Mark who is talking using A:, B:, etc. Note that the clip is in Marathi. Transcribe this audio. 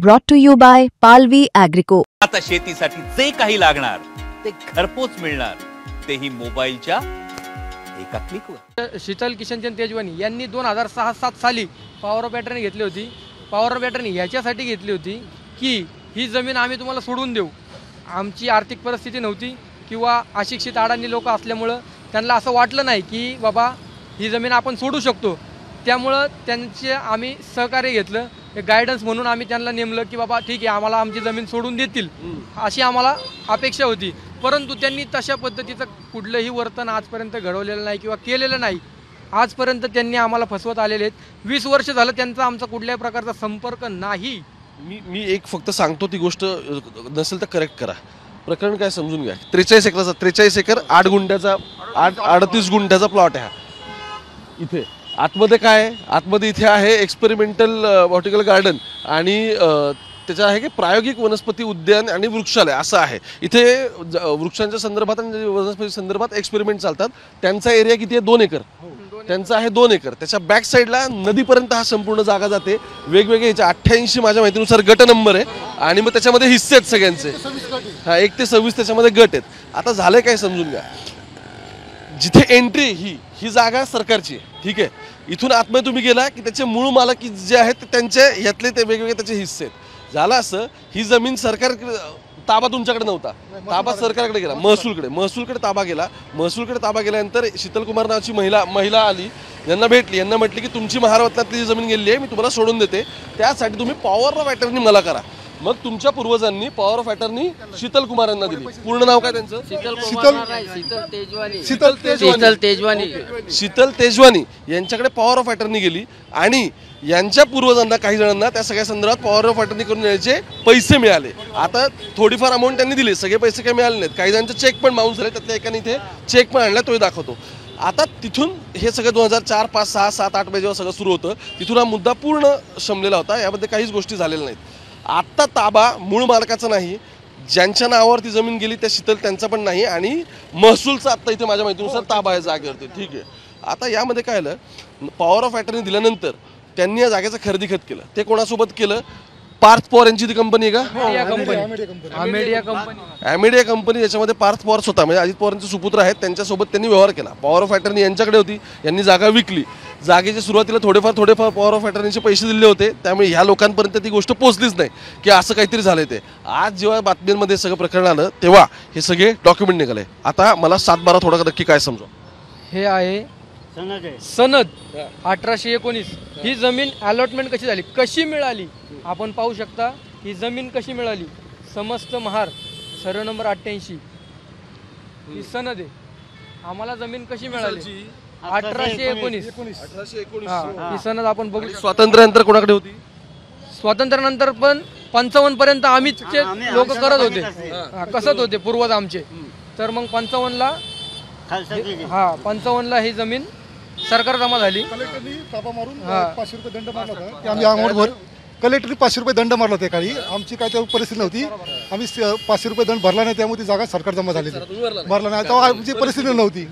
A: Brought to you by Palvi Agrico.
B: आता शेतीसाठी जे काही लागणार ते घरपोच मिळणार, तेही मोबाईलच्या एका क्लिकवर।
C: शीतल किशनचंद तेजवानी यांनी 2006-07 साली पॉवर ऑफ अटर्नी घेतली होती। पॉवर ऑफ अटर्नी याच्यासाठी घेतली होती की ही जमीन आम्ही तुम्हाला सोडून देऊ। आमची आर्थिक परिस्थिती नव्हती किंवा अशिक्षित अडाणी लोक असल्यामुळं त्यांना असं वाटलं नाही की बाबा ही जमीन आपण सोडू शकतो, त्यामुळं त्यांचे आम्ही सहकार्य घेतलं। एक गायडन्स म्हणून आम्ही त्यांना नेमलं की बाबा ठीक आहे, आम्हाला आमची जमीन सोडून देतील अशी आम्हाला अपेक्षा होती। परंतु त्यांनी तशा पद्धतीचं कुठलंही वर्तन आजपर्यंत घडवलेलं नाही किंवा केलेलं नाही। आजपर्यंत त्यांनी आम्हाला फसवत आलेले आहेत। 20 वर्ष झालं त्यांचा आमचा कुठल्याही प्रकारचा संपर्क नाही।
D: मी एक फक्त सांगतो, ती गोष्ट नसेल तर करेक्ट करा। प्रकरण काय समजून घ्या। 43 एकराचा 43 एकर 8 गुंठ्याचा 38 गुंठ्याचा प्लॉट आहे हा। इथे आतमध्ये काय आहे? आतमध्ये इथे आहे एक्सपेरिमेंटल बॉटॅनिकल गार्डन आणि त्याचं आहे की प्रायोगिक वनस्पती उद्यान आणि वृक्षालय असं आहे। इथे वृक्षांच्या संदर्भात आणि वनस्पती संदर्भात एक्सपेरिमेंट चालतात। त्यांचा एरिया किती आहे? 2 एकर त्यांचा आहे। 2 एकर त्याच्या बॅक साईडला नदीपर्यंत हा संपूर्ण जागा जाते। वेगवेगळे याचे 88 माझ्या माहितीनुसार गट नंबर आहे आणि मग त्याच्यामध्ये हिस्से आहेत सगळ्यांचे। हा 1 ते 26 त्याच्यामध्ये गट आहेत। आता झालंय काय समजून घ्या। जिथे एंट्री ही जागा सरकारची आहे, ठीक आहे। इथून आतमध्ये तुम्ही गेला की त्याचे मूळ मालक जे आहेत त्यांचे यातले ते वेगवेगळे त्याचे हिस्से आहेत। झालं असं, ही जमीन सरकार ताबा तुमच्याकडे नव्हता, ताबा सरकारकडे गेला, महसूलकडे ताबा गेला। महसूलकडे ताबा गेल्यानंतर शीतलकुमार नावाची महिला आली, यांना भेटली, यांना म्हटली की तुमची महारत्नातली जी जमीन गेली आहे मी तुम्हाला सोडून देते, त्यासाठी तुम्ही पॉवर ऑफ अटर्नी मला करा। मग तुमच्या पूर्वजांनी पॉवर ऑफ अटर्नी शीतलकुमार यांना दिली। पूर्ण नाव काय त्यांचं? शीतल तेजवानी यांच्याकडे पॉवर ऑफ अटर्नी गेली आणि यांच्या पूर्वजांना काही जणांना त्या सगळ्या संदर्भात पॉवर ऑफ अटर्नी करून द्यायचे पैसे मिळाले। आता थोडीफार अमाऊंट त्यांनी दिली, सगळे पैसे काही मिळाले नाहीत। काही जणांचे चेक पण बाउन्स झाले, त्यातल्या एकाने इथे चेक पण आणला, तोही दाखवतो। आता तिथून हे सगळं 2004, 5, 6, 7, 8 जेव्हा सगळं सुरू होतं तिथून हा मुद्दा पूर्ण शमलेला होता। यामध्ये काहीच गोष्टी झालेल्या नाहीत। आत्ता ताबा मूळ मालकाचा नाही, ज्यांच्या नावावर ती जमीन गेली त्या शीतल त्यांचा पण नाही आणि महसूलचा आत्ता इथे माझ्या माहितीनुसार ताबा आहे जागेवरती, ठीक आहे। आता यामध्ये काय झालं, पॉवर ऑफ अटर्नी दिल्यानंतर त्यांनी या जागेचं खरेदी खत केलं। ते कोणासोबत केलं? पार्थ पवार यांची ती कंपनी आहे का? ॲमेडिया कंपनी। याच्यामध्ये पार्थ पवार स्वतः म्हणजे अजित पवारांचे सुपुत्र आहेत, त्यांच्यासोबत त्यांनी व्यवहार केला। पॉवर ऑफ अटर्नी यांच्याकडे होती, यांनी जागा विकली। जागेच्या सुरुवातीला थोडेफार पॉवर ऑफ अटर्नीचे पैसे दिले होते, त्यामुळे ह्या लोकांपर्यंत ती गोष्ट पोहोचलीच नाही की असं काहीतरी झालंय ते। आज जेव्हा बातम्यांमध्ये सगळं प्रकरण आलं तेव्हा हे सगळे डॉक्युमेंट निघाले। आता मला 7-12 थोडा नक्की काय समजा।
C: हे आहे सनद 1819। ही जमीन अलॉटमेंट कशी झाली, कशी मिळाली आपण पाहू शकता। ही जमीन कशी मिळाली, समस्त महार सर्व नंबर 88 ही सनद आहे। आम्हाला जमीन कशी मिळाली 1819 ही सनद आपण बघू।
D: स्वातंत्र्यानंतर कोणाकडे होती?
C: स्वातंत्र्यानंतर पण 55 पर्यंत आम्हीच लोक करत होते, कसत होते पूर्वज आमचे। तर मग 55ला 55ला ही जमीन सरकार जमा झाली।
E: कलेक्टरनी ताबा मारून 500 रुपये दंड मारला होता की आम्ही अमाऊंट कलेक्टरनी 500 रुपये दंड मारला होता काही। आमची काय त्या परिस्थिती नव्हती, आम्ही 500 रुपये दंड भरला नाही, त्यामुळे ती जागा सरकार जमा झाली, भरला नाही, तेव्हा आमची परिस्थिती नव्हती।